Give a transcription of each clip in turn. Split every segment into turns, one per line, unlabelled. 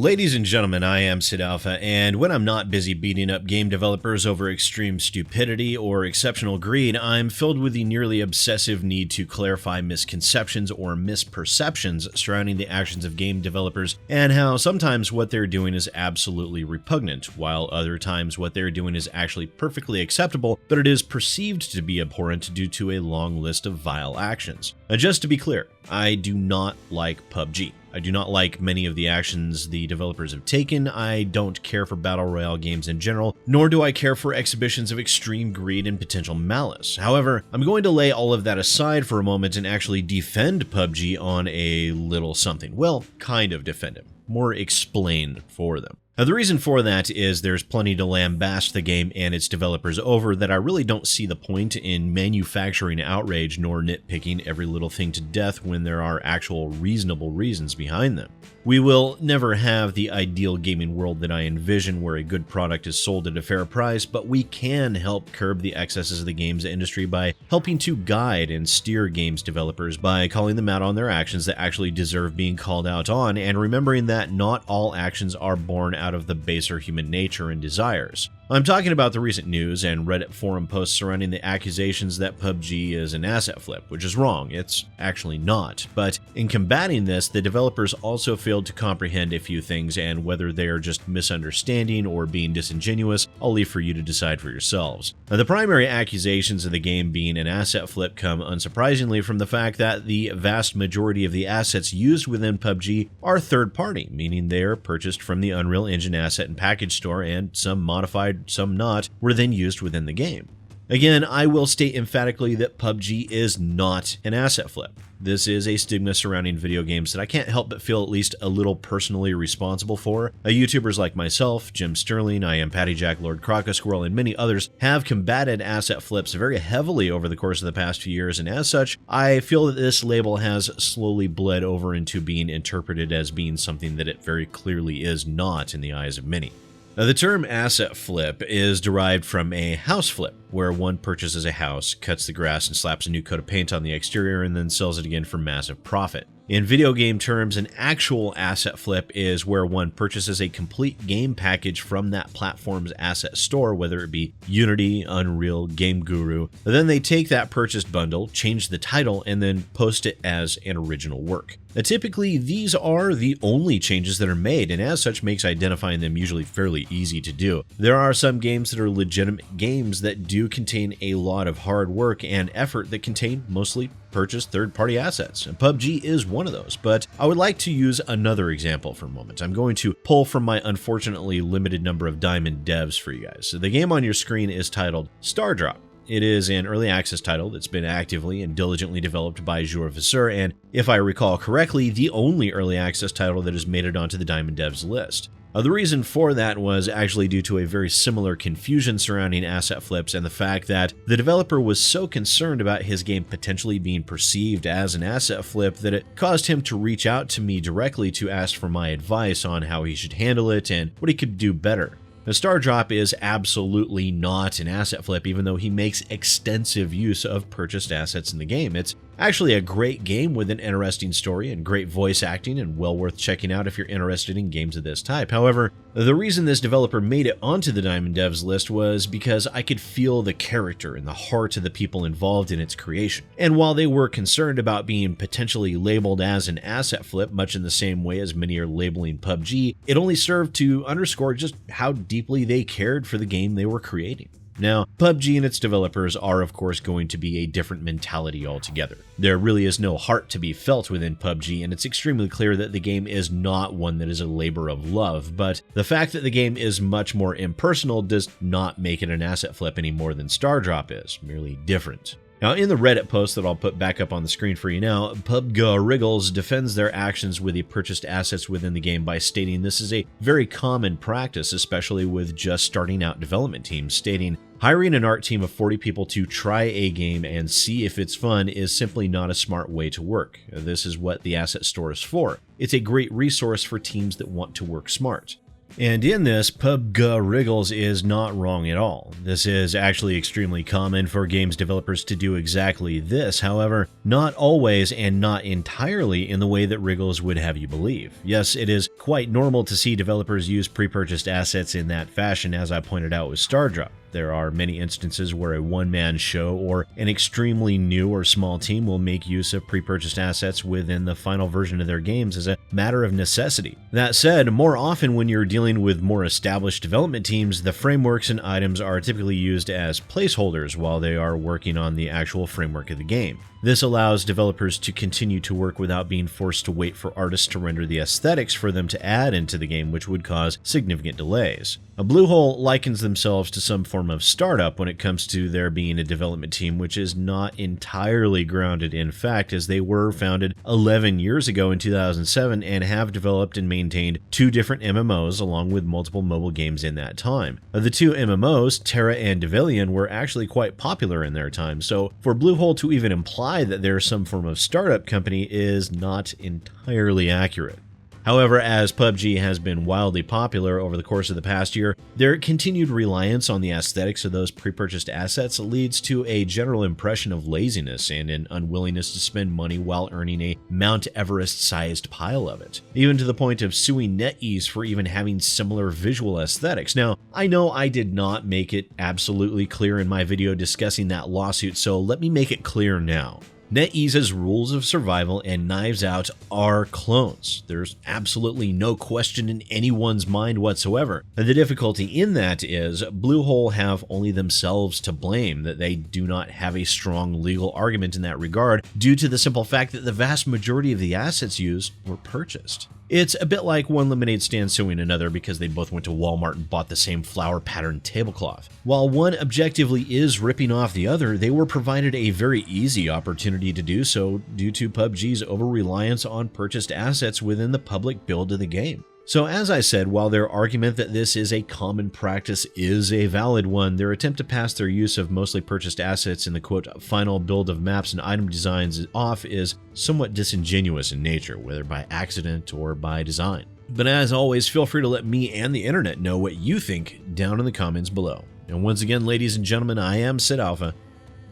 Ladies and gentlemen, I am SidAlpha, and when I'm not busy beating up game developers over extreme stupidity or exceptional greed, I'm filled with the nearly obsessive need to clarify misconceptions or misperceptions surrounding the actions of game developers and how sometimes what they're doing is absolutely repugnant, while other times what they're doing is actually perfectly acceptable, but it is perceived to be abhorrent due to a long list of vile actions. Just to be clear, I do not like PUBG. I do not like many of the actions the developers have taken. I don't care for Battle Royale games in general, nor do I care for exhibitions of extreme greed and potential malice. However, I'm going to lay all of that aside for a moment and actually defend PUBG on a little something. Well, kind of defend it. More explain for them. Now, the reason for that is there's plenty to lambast the game and its developers over that I really don't see the point in manufacturing outrage nor nitpicking every little thing to death when there are actual reasonable reasons behind them. We will never have the ideal gaming world that I envision where a good product is sold at a fair price, but we can help curb the excesses of the games industry by helping to guide and steer games developers by calling them out on their actions that actually deserve being called out on, and remembering that not all actions are born out of the baser human nature and desires. I'm talking about the recent news and Reddit forum posts surrounding the accusations that PUBG is an asset flip, which is wrong. It's actually not. But in combating this, the developers also failed to comprehend a few things, and whether they are just misunderstanding or being disingenuous, I'll leave for you to decide for yourselves. Now, the primary accusations of the game being an asset flip come unsurprisingly from the fact that the vast majority of the assets used within PUBG are third-party, meaning they are purchased from the Unreal Engine asset and package store, and some modified, some not, were then used within the game. Again, I will state emphatically that PUBG is not an asset flip. This is a stigma surrounding video games that I can't help but feel at least a little personally responsible for. YouTubers like myself, Jim Sterling, I Am Patty Jack, Lord Crocosquirrel, and many others have combated asset flips very heavily over the course of the past few years, and as such, I feel that this label has slowly bled over into being interpreted as being something that it very clearly is not in the eyes of many. Now, the term asset flip is derived from a house flip, where one purchases a house, cuts the grass, and slaps a new coat of paint on the exterior and then sells it again for massive profit. In video game terms, an actual asset flip is where one purchases a complete game package from that platform's asset store, whether it be Unity, Unreal, Game Guru. Then they take that purchased bundle, change the title, and then post it as an original work. Now, typically, these are the only changes that are made, and as such makes identifying them usually fairly easy to do. There are some games that are legitimate games that do contain a lot of hard work and effort that contain mostly purchased third-party assets, and PUBG is one of those. But I would like to use another example for a moment. I'm going to pull from my unfortunately limited number of diamond devs for you guys. So the game on your screen is titled Stardrop. It is an early access title that's been actively and diligently developed by Qravers, and if I recall correctly, the only early access title that has made it onto the Diamond Devs list. The reason for that was actually due to a very similar confusion surrounding asset flips and the fact that the developer was so concerned about his game potentially being perceived as an asset flip that it caused him to reach out to me directly to ask for my advice on how he should handle it and what he could do better. Now, Stardrop is absolutely not an asset flip, even though he makes extensive use of purchased assets in the game. It's actually a great game with an interesting story and great voice acting, and well worth checking out if you're interested in games of this type. However, the reason this developer made it onto the Diamond Devs list was because I could feel the character and the heart of the people involved in its creation. And while they were concerned about being potentially labeled as an asset flip, much in the same way as many are labeling PUBG, it only served to underscore just how deeply they cared for the game they were creating. Now, PUBG and its developers are of course going to be a different mentality altogether. There really is no heart to be felt within PUBG, and it's extremely clear that the game is not one that is a labor of love, but the fact that the game is much more impersonal does not make it an asset flip any more than Stardrop is, merely different. Now, in the Reddit post that I'll put back up on the screen for you now, PUBG defends their actions with the purchased assets within the game by stating this is a very common practice, especially with just starting out development teams, stating, hiring an art team of 40 people to try a game and see if it's fun is simply not a smart way to work. This is what the asset store is for. It's a great resource for teams that want to work smart. And in this, PUBG Wriggles is not wrong at all. This is actually extremely common for games developers to do exactly this, however, not always and not entirely in the way that Wriggles would have you believe. Yes, it is quite normal to see developers use pre-purchased assets in that fashion, as I pointed out with Stardrop. There are many instances where a one-man show or an extremely new or small team will make use of pre-purchased assets within the final version of their games as a matter of necessity. That said, more often when you're dealing with more established development teams, the frameworks and items are typically used as placeholders while they are working on the actual framework of the game. This allows developers to continue to work without being forced to wait for artists to render the aesthetics for them to add into the game, which would cause significant delays. Bluehole likens themselves to some form of startup when it comes to there being a development team, which is not entirely grounded in fact, as they were founded 11 years ago in 2007 and have developed and maintained 2 different MMOs along with multiple mobile games in that time. The 2 MMOs, Terra and Devilian, were actually quite popular in their time, so for Bluehole to even imply that they're some form of startup company is not entirely accurate. However, as PUBG has been wildly popular over the course of the past year, their continued reliance on the aesthetics of those pre-purchased assets leads to a general impression of laziness and an unwillingness to spend money while earning a Mount Everest-sized pile of it, even to the point of suing NetEase for even having similar visual aesthetics. Now, I know I did not make it absolutely clear in my video discussing that lawsuit, so let me make it clear now. NetEase's rules of survival and Knives Out are clones. There's absolutely no question in anyone's mind whatsoever. The difficulty in that is Bluehole have only themselves to blame that they do not have a strong legal argument in that regard due to the simple fact that the vast majority of the assets used were purchased. It's a bit like one lemonade stand suing another because they both went to Walmart and bought the same flower-patterned tablecloth. While one objectively is ripping off the other, they were provided a very easy opportunity to do so due to PUBG's over-reliance on purchased assets within the public build of the game. So as I said, while their argument that this is a common practice is a valid one, their attempt to pass their use of mostly purchased assets in the quote final build of maps and item designs off is somewhat disingenuous in nature, whether by accident or by design. But as always, feel free to let me and the internet know what you think down in the comments below. And once again, ladies and gentlemen, I am SidAlpha,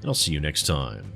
and I'll see you next time.